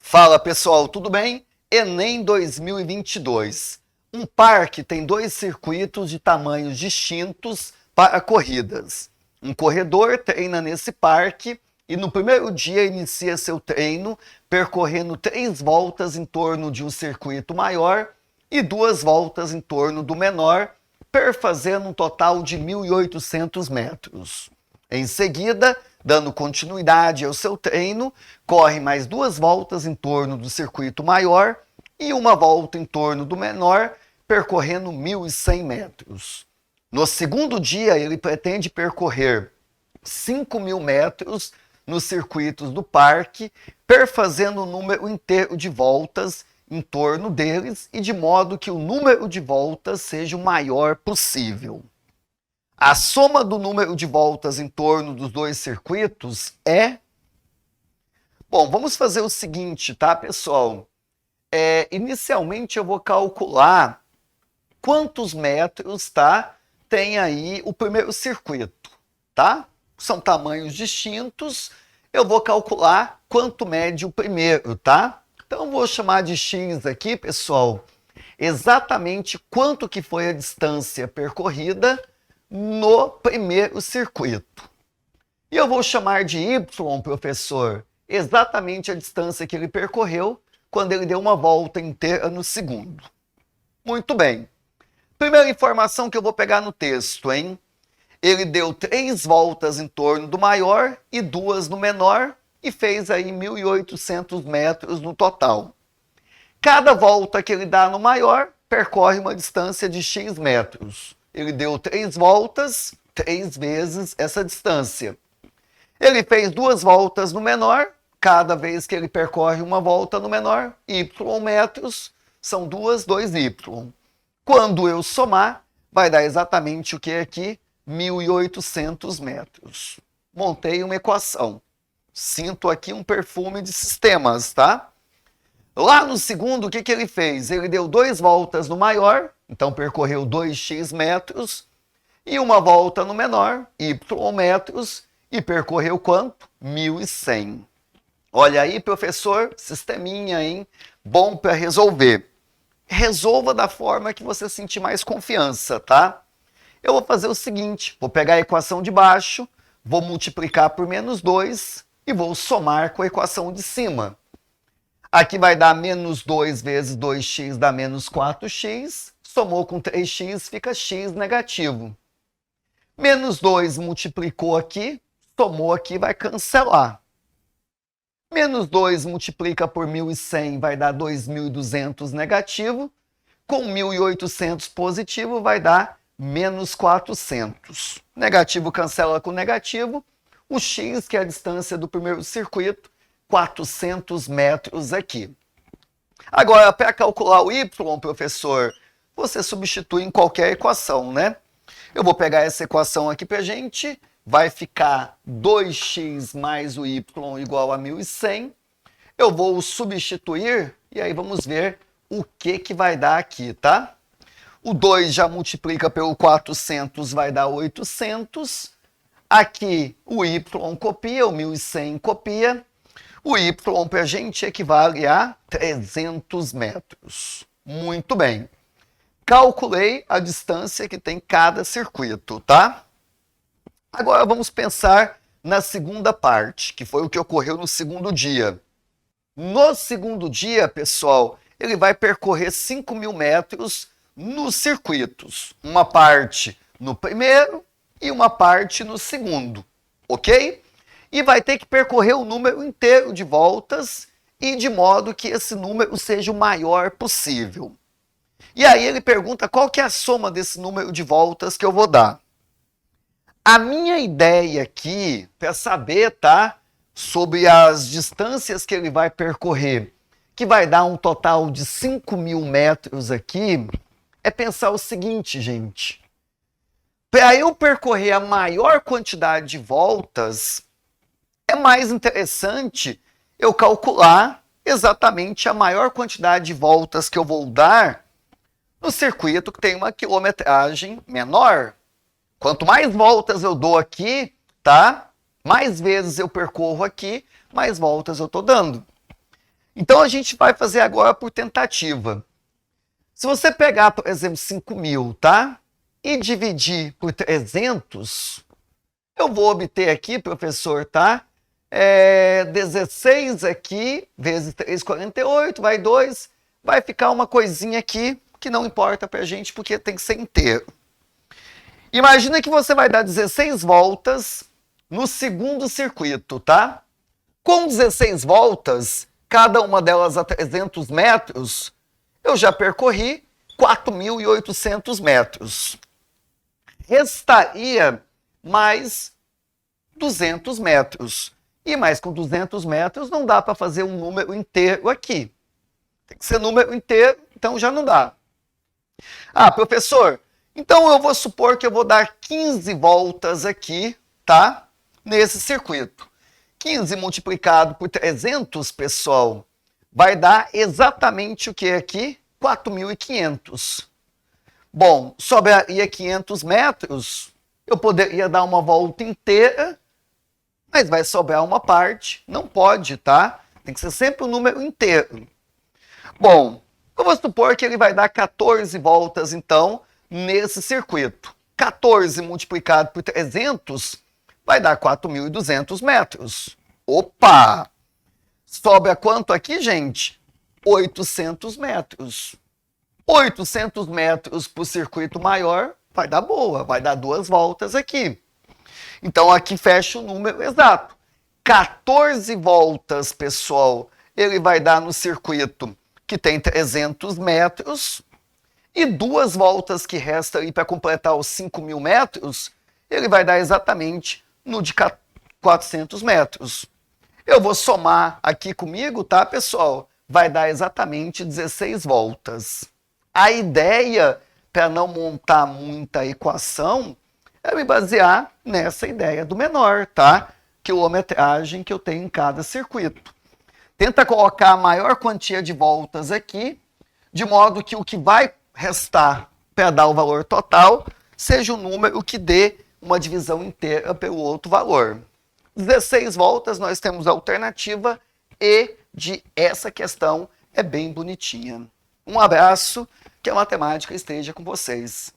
Fala pessoal, tudo bem? Enem 2022. Um parque tem dois circuitos de tamanhos distintos para corridas. Um corredor treina nesse parque e no primeiro dia inicia seu treino percorrendo 3 voltas em torno de um circuito maior e 2 voltas em torno do menor, perfazendo um total de 1.800 metros. Em seguida, dando continuidade ao seu treino, corre mais 2 voltas em torno do circuito maior e uma volta em torno do menor, percorrendo 1.100 metros. No segundo dia, ele pretende percorrer 5.000 metros nos circuitos do parque, perfazendo o número inteiro de voltas em torno deles e de modo que o número de voltas seja o maior possível. A soma do número de voltas em torno dos dois circuitos é... Bom, vamos fazer o seguinte, tá, pessoal? Inicialmente eu vou calcular quantos metros, tá, tem aí o primeiro circuito, tá? São tamanhos distintos, eu vou calcular quanto mede o primeiro, tá? Então eu vou chamar de x aqui, pessoal, exatamente quanto que foi a distância percorrida no primeiro circuito. E eu vou chamar de y, professor, exatamente a distância que ele percorreu quando ele deu uma volta inteira no segundo. Muito bem. Primeira informação que eu vou pegar no texto, hein? Ele deu 3 voltas em torno do maior e 2 no menor e fez aí 1.800 metros no total. Cada volta que ele dá no maior percorre uma distância de x metros. Ele deu 3 voltas, 3 vezes essa distância. Ele fez 2 voltas no menor, cada vez que ele percorre uma volta no menor, y metros, são 2y. Quando eu somar, vai dar exatamente o que aqui? 1.800 metros. Montei uma equação. Sinto aqui um perfume de sistemas, tá? Lá no segundo, o que ele fez? Ele deu 2 voltas no maior, então percorreu 2x metros, e uma volta no menor, y metros, e percorreu quanto? 1.100. Olha aí, professor, sisteminha, hein? Bom para resolver. Resolva da forma que você sentir mais confiança, tá? Eu vou fazer o seguinte, vou pegar a equação de baixo, vou multiplicar por menos 2 e vou somar com a equação de cima. Aqui vai dar menos 2 vezes 2x dá menos 4x, somou com 3x, fica x negativo. Menos 2 multiplicou aqui, somou aqui, vai cancelar. Menos 2 multiplica por 1.100 vai dar 2.200 negativo, com 1.800 positivo vai dar menos 400. Negativo cancela com negativo, o x, que é a distância do primeiro circuito, 400 metros aqui. Agora, para calcular o y, professor, você substitui em qualquer equação, né? Eu vou pegar essa equação aqui para a gente, vai ficar 2x mais o y igual a 1.100. Eu vou substituir e aí vamos ver o que vai dar aqui, tá? O 2 já multiplica pelo 400, vai dar 800. Aqui o y copia, o 1.100 copia. O y para a gente equivale a 300 metros. Muito bem. Calculei a distância que tem cada circuito, tá? Agora vamos pensar na segunda parte, que foi o que ocorreu no segundo dia. No segundo dia, pessoal, ele vai percorrer 5.000 metros nos circuitos. Uma parte no primeiro e uma parte no segundo, ok? E vai ter que percorrer o número inteiro de voltas e de modo que esse número seja o maior possível. E aí ele pergunta qual que é a soma desse número de voltas que eu vou dar. A minha ideia aqui, para saber, tá, sobre as distâncias que ele vai percorrer, que vai dar um total de 5.000 metros aqui, é pensar o seguinte, gente. Para eu percorrer a maior quantidade de voltas, é mais interessante eu calcular exatamente a maior quantidade de voltas que eu vou dar no circuito que tem uma quilometragem menor. Quanto mais voltas eu dou aqui, tá? Mais vezes eu percorro aqui, mais voltas eu estou dando. Então a gente vai fazer agora por tentativa. Se você pegar, por exemplo, 5.000, tá? E dividir por 300, eu vou obter aqui, professor, tá? 16 aqui, vezes 3, 48, vai 2, vai ficar uma coisinha aqui que não importa pra gente porque tem que ser inteiro. Imagina que você vai dar 16 voltas no segundo circuito, tá? Com 16 voltas, cada uma delas a 300 metros, eu já percorri 4.800 metros. Restaria mais 200 metros. E mais com 200 metros não dá para fazer um número inteiro aqui. Tem que ser número inteiro, então já não dá. Ah, professor, então eu vou supor que eu vou dar 15 voltas aqui, tá? Nesse circuito. 15 multiplicado por 300, pessoal, vai dar exatamente o que aqui? 4.500. Bom, sobraria 500 metros, eu poderia dar uma volta inteira, mas vai sobrar uma parte, não pode, tá? Tem que ser sempre o número inteiro. Bom, eu vou supor que ele vai dar 14 voltas, então, nesse circuito. 14 multiplicado por 300 vai dar 4.200 metros. Opa! Sobra quanto aqui, gente? 800 metros. 800 metros para o circuito maior vai dar boa, vai dar 2 voltas aqui. Então aqui fecha o número exato. 14 voltas, pessoal, ele vai dar no circuito que tem 300 metros, e 2 voltas que restam aí para completar os 5.000 metros, ele vai dar exatamente no de 400 metros. Eu vou somar aqui comigo, tá, pessoal? Vai dar exatamente 16 voltas. A ideia, para não montar muita equação, é me basear nessa ideia do menor, tá? Quilometragem que eu tenho em cada circuito. Tenta colocar a maior quantia de voltas aqui, de modo que o que vai restar para dar o valor total seja um número que dê uma divisão inteira pelo outro valor. 16 voltas, nós temos a alternativa E de essa questão, é bem bonitinha. Um abraço, que a matemática esteja com vocês.